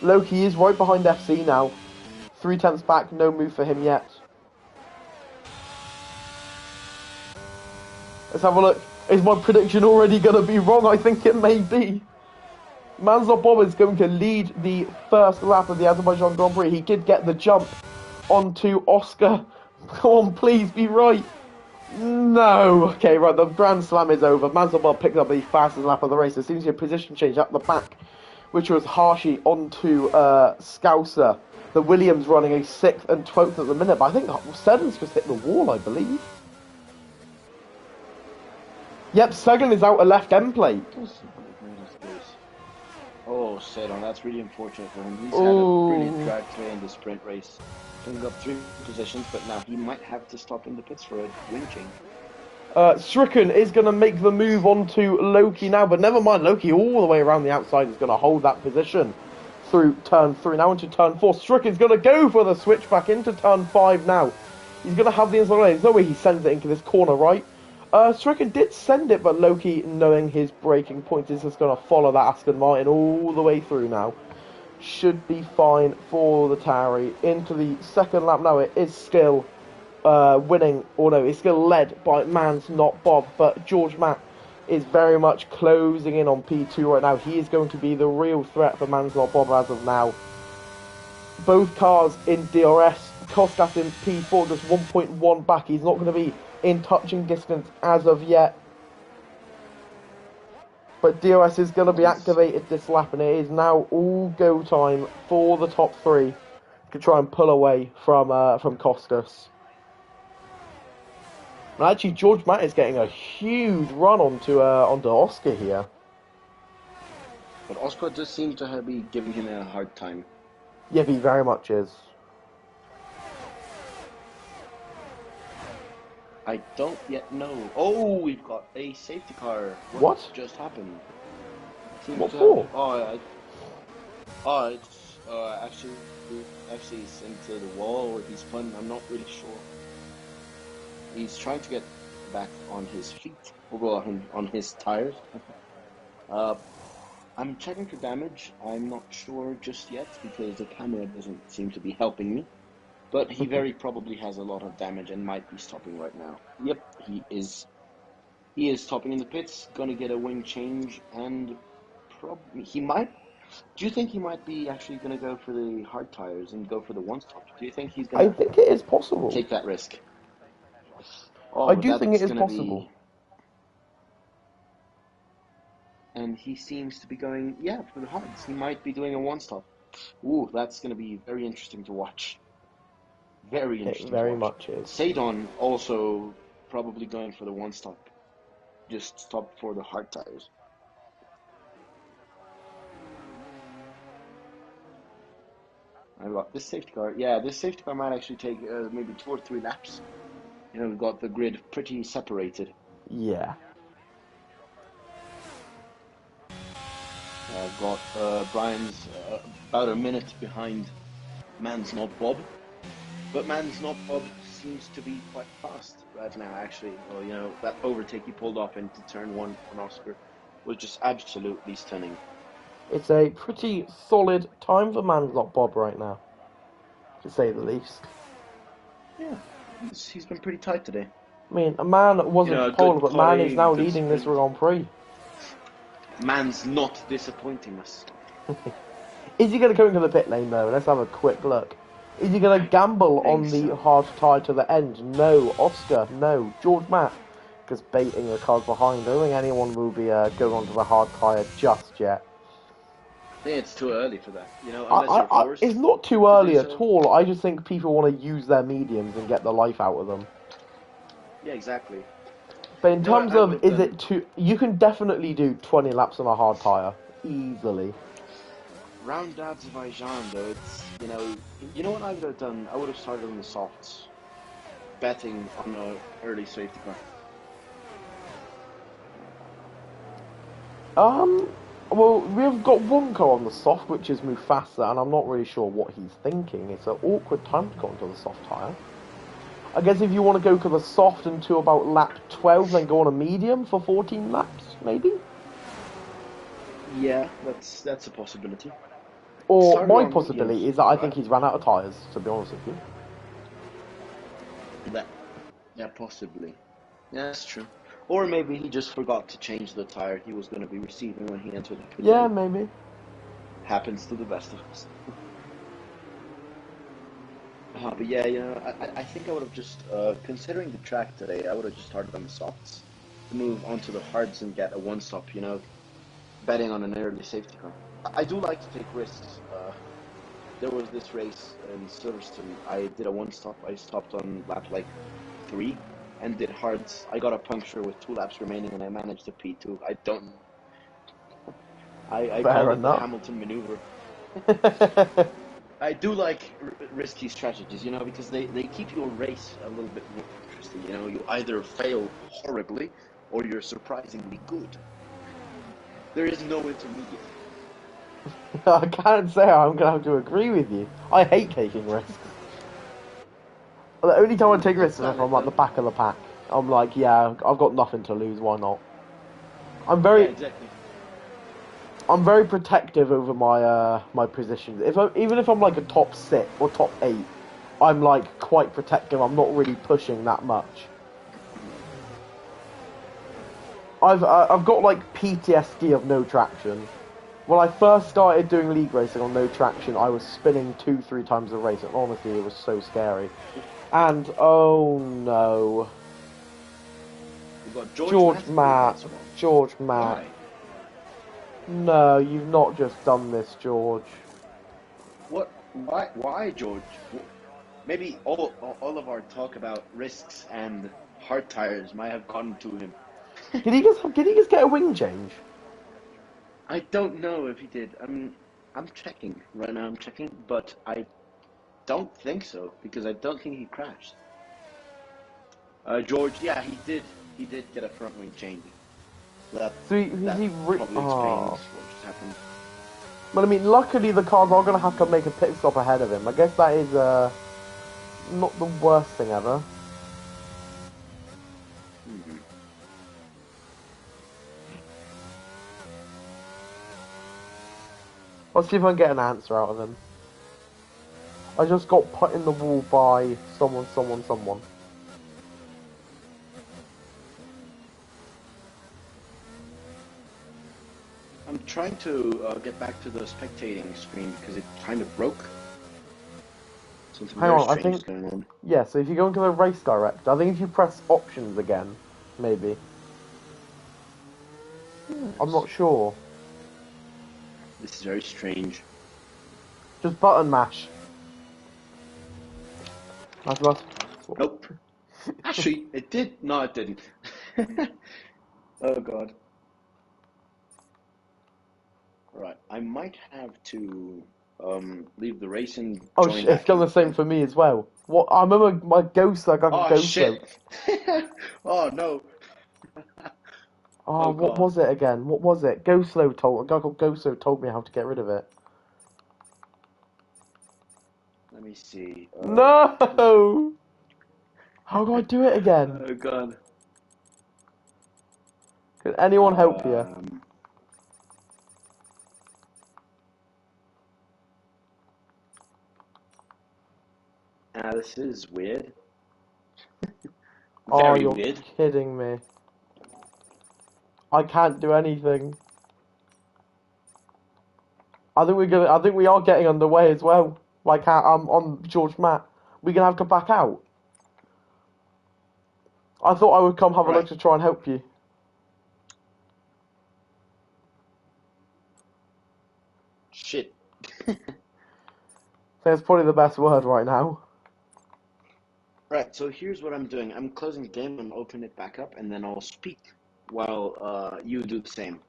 Loki is right behind FC now. 3 tenths back, no move for him yet. Let's have a look. Is my prediction already going to be wrong? I think it may be. Manzor Bob is going to lead the first lap of the Azerbaijan Grand Prix. He did get the jump onto Oscar. Come on, please be right. No. Okay, right, the Grand Slam is over. Manzor Bob picked up the fastest lap of the race. There seems to be a position change at the back, which was Harshy onto Scouser. The Williams running a 6th and 12th at the minute, but I think Seddon's just hit the wall, I believe. Yep, Sagan is out a left end plate. Oh, Seddon, that's really unfortunate for him. He's had a brilliant drag today in the sprint race. Picking up 3 positions, but now he might have to stop in the pits for a wing change. Stricken is going to make the move onto Loki now, but never mind, Loki all the way around the outside is going to hold that position through turn 3. Now into turn 4. Stricken's going to go for the switch back into turn 5 now. He's going to have the inside lane. There's no way he sends it into this corner, right? Stricken did send it, but Loki, knowing his braking points, is just going to follow that Aston Martin all the way through now. Should be fine for the Tauri. Into the second lap now. It is still winning, or no, it's still led by Man's Not Bob, but George Matt is very much closing in on P2 right now. He is going to be the real threat for Man's Not Bob as of now. Both cars in DRS. Kostas in P4, just 1.1 back. He's not going to be in touching distance as of yet. But DRS is going to be activated this lap, and it is now all go time for the top 3 to try and pull away from Kostas. And actually, George Matt is getting a huge run onto Oscar here. But Oscar just seems to be giving him a hard time. Yep, he very much is. I don't yet know. Oh, we've got a safety car. What What? just happened? Seems What to have. for? It's actually he's into the wall or he's spun. I'm not really sure. He's trying to get back on his feet, or well, on his tires. Uh, I'm checking for damage. I'm not sure just yet because the camera doesn't seem to be helping me. But he very probably has a lot of damage and might be stopping right now. Yep, he is. He is stopping in the pits. Gonna get a wing change and probably he might. Do you think he might be actually gonna go for the hard tires and go for the one stop? Do you think he's I gonna think it is possible. take that risk? I Oh, do think it that's is gonna possible. be. And he seems to be going, yeah, for the hards. He might be doing a one stop. Ooh, that's gonna be very interesting to watch. Very It interesting to very watch. much is. Sadon also probably going for the one stop. Just stop for the hard tires. I got this safety car. Yeah, this safety car might actually take maybe 2 or 3 laps. You know, we've got the grid pretty separated. Yeah. I've got Brian's about a minute behind Man's Not Bob. But Man's Not Bob seems to be quite fast right now, actually. Well, you know, that overtake he pulled off into turn one on Oscar was just absolutely stunning. It's a pretty solid time for Manslot Bob right now, to say the least. Yeah, he's been pretty tight today. I mean, a man You know, wasn't a pole, good but man is carry, now good leading this sprint. Grand Prix. Man's not disappointing us. Is he going to go into the pit lane though? Let's have a quick look. Is he going to I gamble think on the so. hard tie to the end? No. Oscar? No. George Matt? Just baiting the cars behind. I don't think anyone will be going onto the hard tyre just yet. I think it's too early for that, you know, unless you're It's forced not too to do early at so. all. I just think people want to use their mediums and get the life out of them. Yeah, exactly. But in You know what terms I would of, have is done? it too? You can definitely do 20 laps on a hard tyre easily. Round Azerbaijan, though, it's, you know what I would have done? I would have started on the softs, betting on a early safety car. Um, well, we've got one car on the soft, which is Mufasa, and I'm not really sure what he's thinking. It's an awkward time to go onto the soft tyre. I guess if you want to go to the soft until about lap 12, then go on a medium for 14 laps, maybe? Yeah, that's a possibility. Or Started my on mediums, possibility is that I think alright. he's run out of tyres, to be honest with you. That, yeah, possibly. Yeah, that's true. Or maybe he just forgot to change the tire he was going to be receiving when he entered the pit Yeah, lane. maybe. Happens to the best of us. But yeah, I think I would have just, considering the track today, I would have just started on the softs to move onto the hards and get a one stop, betting on an early safety car. I do like to take risks. There was this race in Silverstone. I did a one stop. I stopped on lap like 3 and did hards. I got a puncture with 2 laps remaining and I managed to P2. I don't. I Fair called it the enough. Hamilton maneuver. I do like risky strategies, because they keep your race a little bit more interesting. You either fail horribly or you're surprisingly good. There is no intermediate. I can't say I'm going to have to agree with you. I hate taking risks. The only time I take risks That's is if valid I'm at the though. back of the pack. I'm like, yeah, I've got nothing to lose, why not? I'm Yeah, very, exactly. I'm very protective over my positions. Even if I'm like a top 6 or top 8, I'm like quite protective. I'm not really pushing that much. I've got like PTSD of no traction. When I first started doing league racing on no traction, I was spinning 2-3 times a race, and honestly, it was so scary. And oh no, We got George George Matt doing that Matt, as well. George Matt. Why? No, you've not just done this, George. What? Why? Why, George? Maybe all of our talk about risks and hard tires might have gotten to him. Did he just get a wing change? I don't know if he did. I'm checking right now. I'm checking, but I don't think so because I don't think he crashed. George, yeah, he did. He did get a front wing change. So So that probably oh. explains what just happened. But I mean, luckily the cars are going to have to make a pit stop ahead of him. I guess that is not the worst thing ever. Hmm. Let's see if I can get an answer out of him. I just got put in the wall by someone. I'm trying to get back to the spectating screen because it kind of broke. Something Hang very on, I strange is think... going on. Yeah, so if you go into the race direct, I think if you press options again, maybe. I'm Yes. not sure. This is very strange. Just button mash. That's Nope. Actually, it did. No, it didn't. Oh God. Right. I might have to leave the race and Oh, join it's back done in the same again. for me as well. What? I remember my ghost, like, I got Oh ghost load. shit. Oh no. Oh, Oh what God. was it again? What was it? Ghost load told... A guy called Ghost load told me how to get rid of it. Let me see. No! How do I do it again? Oh God. Can anyone help you? Um. This is weird. Oh, Very you're weird. kidding me. I can't do anything. I think we are getting underway as well. Like, I'm on George Matt. We're gonna have to back out. I thought I would come have a look Right. to try and help you. Shit. That's probably the best word right now. Right. So here's what I'm doing. I'm closing the game and open it back up, and then I'll speak while you do the same.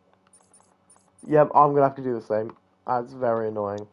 Yep, I'm gonna have to do the same. That's very annoying.